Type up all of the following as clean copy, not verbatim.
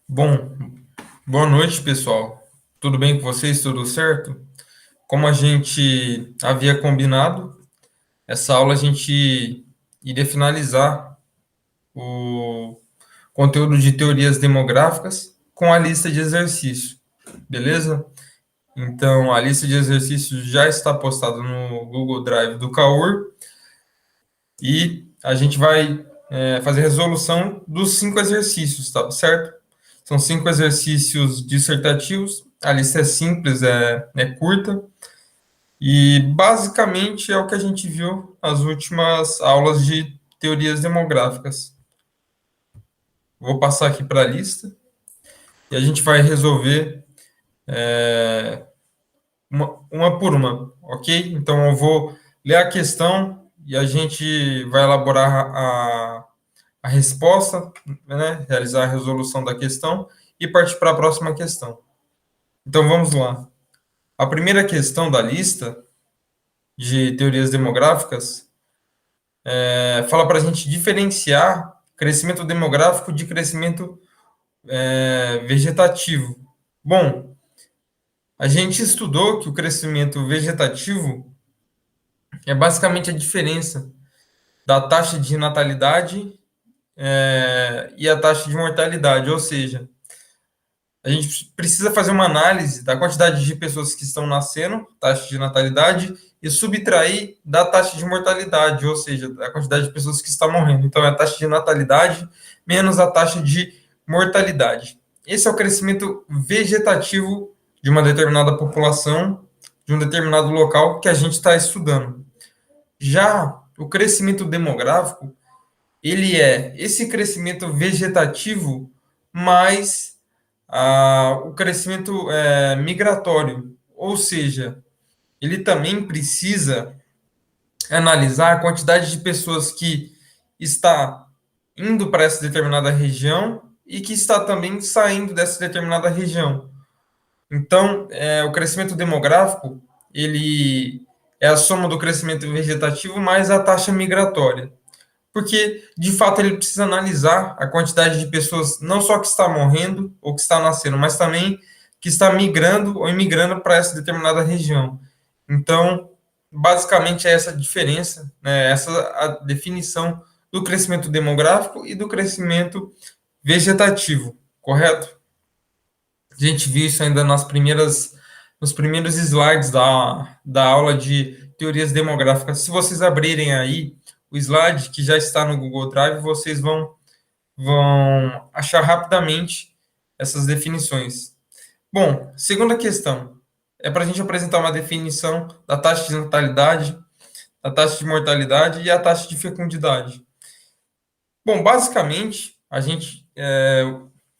Bom, boa noite, pessoal. Tudo bem com vocês? Tudo certo? Como a gente havia combinado, essa aula a gente iria finalizar o conteúdo de teorias demográficas com a lista de exercícios, beleza? Então, a lista de exercícios já está postada no Google Drive do Kaur e a gente vai fazer resolução dos 5 exercícios, tá certo? São 5 exercícios dissertativos. A lista é simples, é curta. E basicamente é o que a gente viu nas últimas aulas de teorias demográficas. Vou passar aqui para a lista e a gente vai resolver uma por uma, ok? Então eu vou ler a questão e a gente vai elaborar a resposta, né? Realizar a resolução da questão e partir para a próxima questão. Então vamos lá. A primeira questão da lista de teorias demográficas fala para a gente diferenciar crescimento demográfico de crescimento vegetativo. Bom, a gente estudou que o crescimento vegetativo é basicamente a diferença da taxa de natalidade e a taxa de mortalidade, ou seja, a gente precisa fazer uma análise da quantidade de pessoas que estão nascendo, taxa de natalidade, e subtrair da taxa de mortalidade, ou seja, da quantidade de pessoas que estão morrendo. Então, é a taxa de natalidade menos a taxa de mortalidade. Esse é o crescimento vegetativo de uma determinada população, de um determinado local que a gente está estudando. Já o crescimento demográfico, ele é esse crescimento vegetativo mais o crescimento migratório, ou seja, ele também precisa analisar a quantidade de pessoas que está indo para essa determinada região e que está também saindo dessa determinada região. Então, o crescimento demográfico, ele é a soma do crescimento vegetativo mais a taxa migratória. Porque, de fato, ele precisa analisar a quantidade de pessoas, não só que está morrendo ou que está nascendo, mas também que está migrando ou imigrando para essa determinada região. Então, basicamente é essa a diferença, né? Essa a definição do crescimento demográfico e do crescimento vegetativo, correto? A gente viu isso ainda nos primeiros slides da aula de teorias demográficas. Se vocês abrirem aí o slide que já está no Google Drive, vocês vão achar rapidamente essas definições. Bom, segunda questão. É para a gente apresentar uma definição da taxa de natalidade, da taxa de mortalidade e a taxa de fecundidade. Bom, basicamente, a gente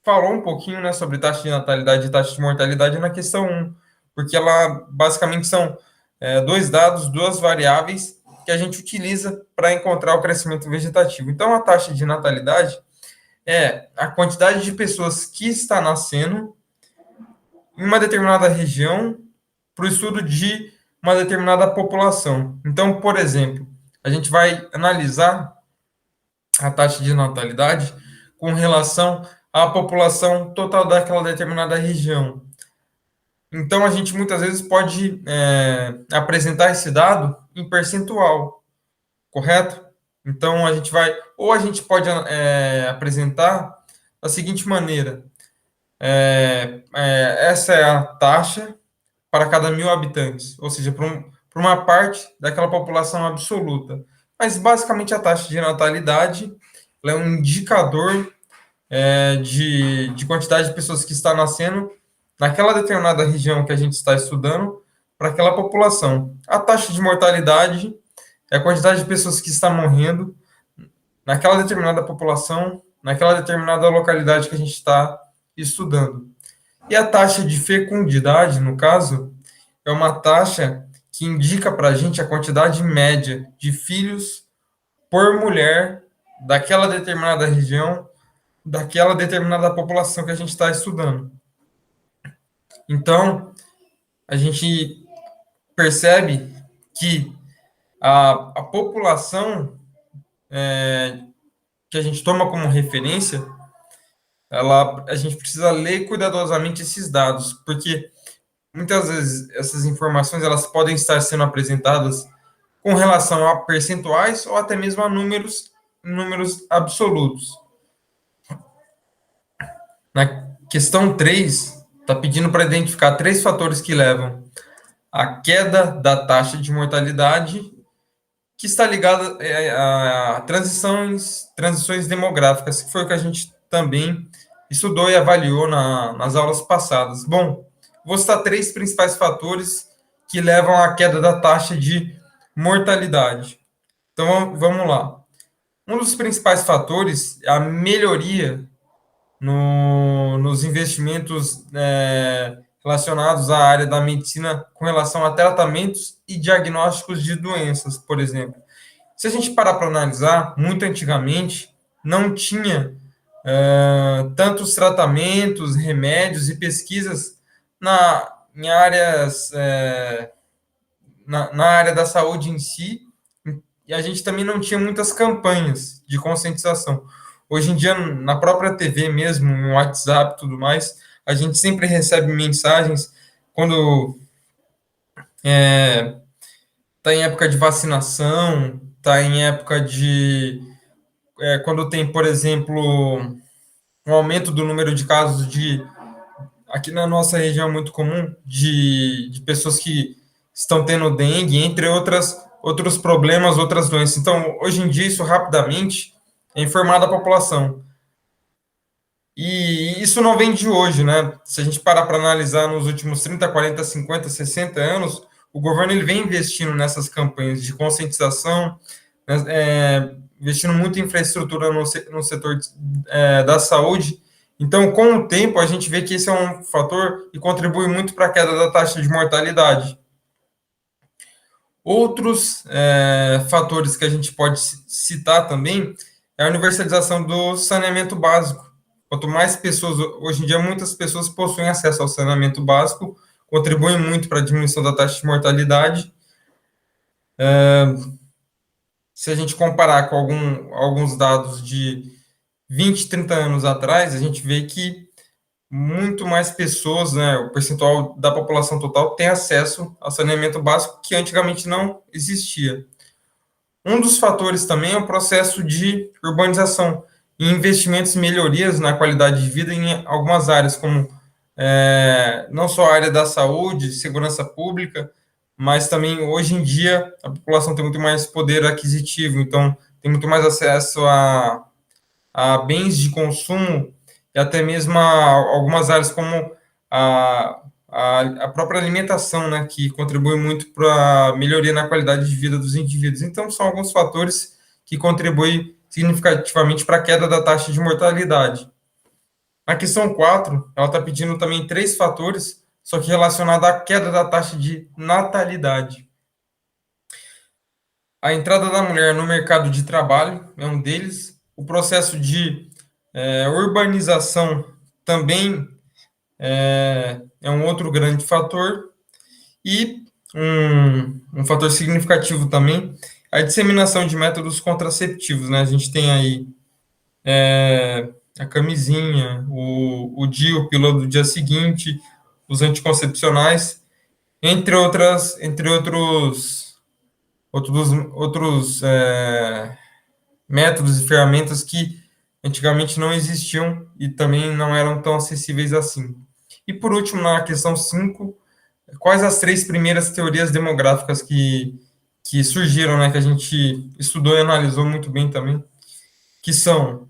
falou um pouquinho, né, sobre taxa de natalidade e taxa de mortalidade na questão 1, porque ela basicamente são dois dados, duas variáveis que a gente utiliza para encontrar o crescimento vegetativo. Então, a taxa de natalidade é a quantidade de pessoas que está nascendo em uma determinada região para o estudo de uma determinada população. Então, por exemplo, a gente vai analisar a taxa de natalidade com relação à população total daquela determinada região. Então, a gente muitas vezes pode apresentar esse dado em percentual, correto? Então, ou a gente pode apresentar da seguinte maneira: essa é a taxa para cada 1.000 habitantes, ou seja, para uma parte daquela população absoluta. Mas, basicamente, a taxa de natalidade ela é um indicador de quantidade de pessoas que está nascendo naquela determinada região que a gente está estudando para aquela população. A taxa de mortalidade é a quantidade de pessoas que está morrendo naquela determinada população, naquela determinada localidade que a gente está estudando. E a taxa de fecundidade, no caso, é uma taxa que indica para a gente a quantidade média de filhos por mulher daquela determinada região, daquela determinada população que a gente está estudando. Então, a gente percebe que a população que a gente toma como referência, a gente precisa ler cuidadosamente esses dados, porque muitas vezes essas informações elas podem estar sendo apresentadas com relação a percentuais ou até mesmo a números absolutos. Na questão 3 está pedindo para identificar 3 fatores que levam à queda da taxa de mortalidade, que está ligada a transições demográficas, que foi o que a gente também estudou e avaliou nas aulas passadas. Bom, vou citar 3 principais fatores que levam à queda da taxa de mortalidade. Então, vamos lá. Um dos principais fatores é a melhoria nos investimentos relacionados à área da medicina com relação a tratamentos e diagnósticos de doenças, por exemplo. Se a gente parar para analisar, muito antigamente não tinha tantos tratamentos, remédios e pesquisas em áreas, na área da saúde em si, e a gente também não tinha muitas campanhas de conscientização. Hoje em dia, na própria TV mesmo, no WhatsApp e tudo mais, a gente sempre recebe mensagens quando está em época de vacinação, está em época de. Quando tem, por exemplo, um aumento do número de casos de. Aqui na nossa região é muito comum de pessoas que estão tendo dengue, entre outros problemas, outras doenças. Então, hoje em dia, isso rapidamente é informado à população. E isso não vem de hoje, né? Se a gente parar para analisar nos últimos 30, 40, 50, 60 anos, o governo ele vem investindo nessas campanhas de conscientização, né, investindo muito em infraestrutura no setor da saúde. Então, com o tempo, a gente vê que esse é um fator que contribui muito para a queda da taxa de mortalidade. Outros fatores que a gente pode citar também é a universalização do saneamento básico. Quanto mais pessoas, hoje em dia, muitas pessoas possuem acesso ao saneamento básico, contribuem muito para a diminuição da taxa de mortalidade. Se a gente comparar com alguns dados de 20, 30 anos atrás, a gente vê que muito mais pessoas, né, o percentual da população total tem acesso ao saneamento básico que antigamente não existia. Um dos fatores também é o processo de urbanização e investimentos e melhorias na qualidade de vida em algumas áreas, como não só a área da saúde, segurança pública, mas também hoje em dia a população tem muito mais poder aquisitivo, então tem muito mais acesso a bens de consumo e até mesmo a algumas áreas como a própria alimentação, né, que contribui muito para a melhoria na qualidade de vida dos indivíduos. Então, são alguns fatores que contribuem significativamente para a queda da taxa de mortalidade. A questão 4, ela está pedindo também 3 fatores, só que relacionado à queda da taxa de natalidade. A entrada da mulher no mercado de trabalho é um deles. O processo de urbanização também é um outro grande fator. E um fator significativo também é a disseminação de métodos contraceptivos, né? A gente tem aí a camisinha, o DIU, pílula do dia seguinte, os anticoncepcionais, entre outros métodos e ferramentas que antigamente não existiam e também não eram tão acessíveis assim. E por último, na questão 5, quais as 3 primeiras teorias demográficas que surgiram, né, que a gente estudou e analisou muito bem também, que são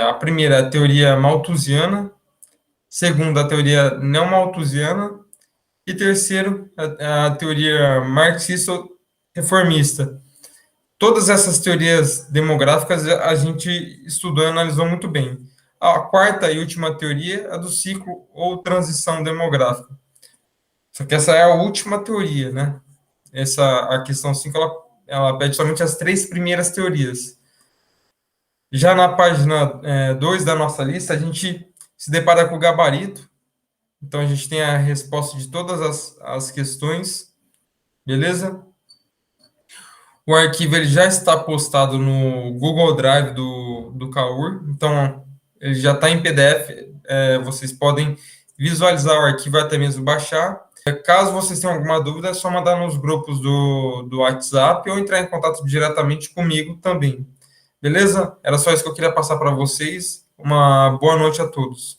a primeira, a teoria malthusiana, segunda, a teoria neomalthusiana, e terceiro, a teoria marxista-reformista. Todas essas teorias demográficas a gente estudou e analisou muito bem. A quarta e última teoria é a do ciclo ou transição demográfica. Só que essa é a última teoria, né? A questão 5, ela pede somente as 3 primeiras teorias. Já na página 2 da nossa lista, a gente se depara com o gabarito. Então, a gente tem a resposta de todas as questões, beleza? O arquivo ele já está postado no Google Drive do Kaur. Então, ele já está em PDF, vocês podem visualizar o arquivo e até mesmo baixar. Caso vocês tenham alguma dúvida, é só mandar nos grupos do WhatsApp ou entrar em contato diretamente comigo também. Beleza? Era só isso que eu queria passar para vocês. Uma boa noite a todos.